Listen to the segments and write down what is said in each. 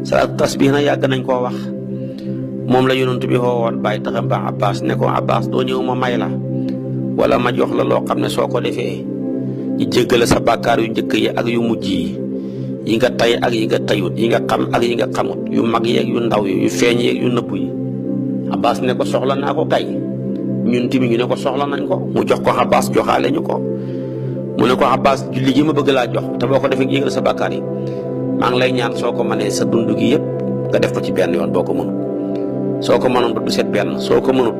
salaatu tasbih na yàgg nañ koo wax moom la yonent bi xoowoon bàyyi taxam ba Abbas ne ko Abbas doo ñëw ma may la wala ma jox la loo xam ne soo ko defee ñu jéggale sa bàkkaar yu njëkk yi ak yu mujj yi nga tay ak yi nga tayut yi nga xam ak yi nga xamut yu mag yeeg yu ndaw yi yu feeñ yeeg yu nëbb yi Abbas ne ko soxla naa ko kay ñun tamit ñu ne ko soxla nañ ko mu jox ko Abbas joxaale ñu ko mu ne ko Abbas julli gi ma bëgg laa jox te boo ko defee jéggale sa bàkkaar yi maa ngi lay ñaan soo ko mënee sa dund gi yëpp nga def ko ci benn yoon boo ko mënut soo ko mënoon du set benn soo ko mënut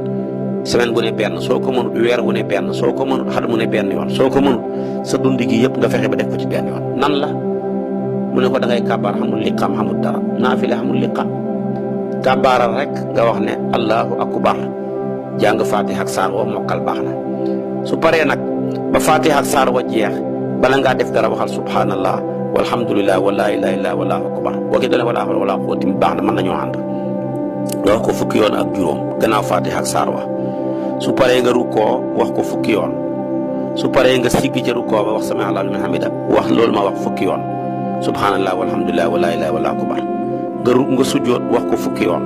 semaine bu ne benn soo ko mënut weer wu ne benn soo ko mënut xat mu ne benn yoon soo ko mënut sa dund gi yëpp nga fexe ba def ko ci benn yoon nan la mu ne ko da ngay kàbbaar xamul liqaam xamul dara naafile xamul liqaam kàbbaaral rek nga wax ne allahu akbar jàng fatiha ak saar wa mokkal baax na su paree nag ba fatiha ak saar wa jeex bala ngaa def dara waxal subhanallah walhamdulillah wala ilaha illa wallahu akbar boo ko dalee wala hawla wala quwwata baax na mën nañoo ànd nga wax ko fukki yoon ak juróom gannaaw fatiha ak saar wa su paree nga rukkoo wax ko fukki yoon su paree nga siggi ca rukkoo ba wax sami Allahu liman hamida wax loolu ma wax fukki yoon subhanallah walhamdulillah wala ilaha illa wallahu akbar nga sujjoot wax ko fukki yoon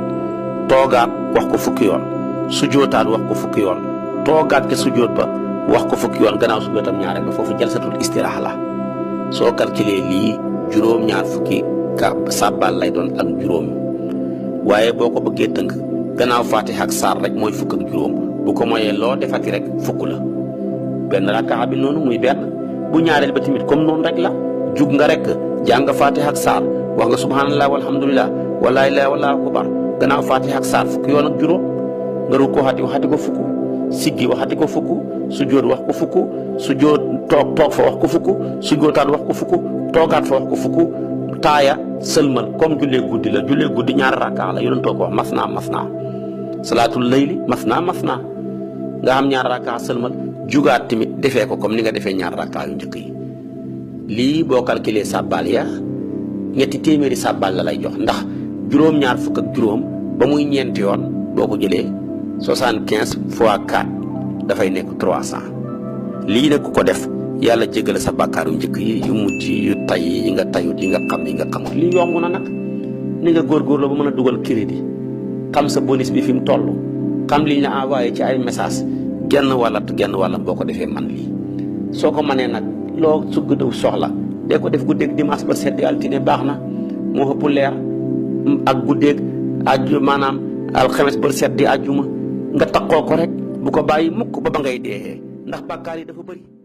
toogaat wax ko fukki yoon sujjootaat wax ko fukki yoon toogaat ke sujjoot ba wax ko fukki yoon gannaaw sujjootam ñaareel ba foofu jalsatul istiraaha la soo calculé lii juróom-ñaar fukki sàbbaal lay doon ak juróom waaye boo ko bëggee tënk gannaaw fatiha ak saar rek mooy fukk ak juróom bu ko moyee loo defati rek fukk la benn rakkaa bi noonu muy benn bu ñaareel ba tamit comme noonu rek la jug nga rek jàng fatiha ak saar wax nga subhanallah walhamdulillah wala ilaha wallahu akbar gannaaw fatiha ak saar fukki yoon ak juróom nga rukk ko waxati ko fukk siggi waxati ko fukk sujjóot wax ko fukk sujjóot toog fa wax ko fukk sujjóotaat wax ko fukk toogaat fa wax ko fukk taaya sëlmal comme jullee guddi la jullee guddi ñaari rakkaa la yonentoo ko wax masna salaatul layli masna nga xam ñaari rakkaa sëlmal jugaat tamit defee ko comme ni nga defee ñaari rakkaa yu njëkk yi lii boo calculé sàbbaal ya ñetti téeméeri sàbbaal la lay jox ndax juróom-ñaar fukk ak juróom ba muy ñeenti yoon boo ko jëlee 75 fois 4 dafay nekk 300 lii nag ku ko def yàlla jéggale sa bàkkaar yu njëkk yi yu mujj yu tay yi nga tayut yi nga xam yi nga xamut lii yomb na nag ni nga góorgóorlu ba mën a dugal crédit xam sa bonus bi fi mu toll xam liñ la envoyé ci ay message genn wàllam boo ko defee man lii soo ko mënee nag loo sugg soxla dee ko def guddeeg dimanche ba sedd altine baax na moo ëpp leer ak guddeeg aju maanaam alxames ba sedd di àjjuma nga takkoo ko rek bu ko bàyyi mukk ba ngay dee ndax bàkkaar yi dafa bëri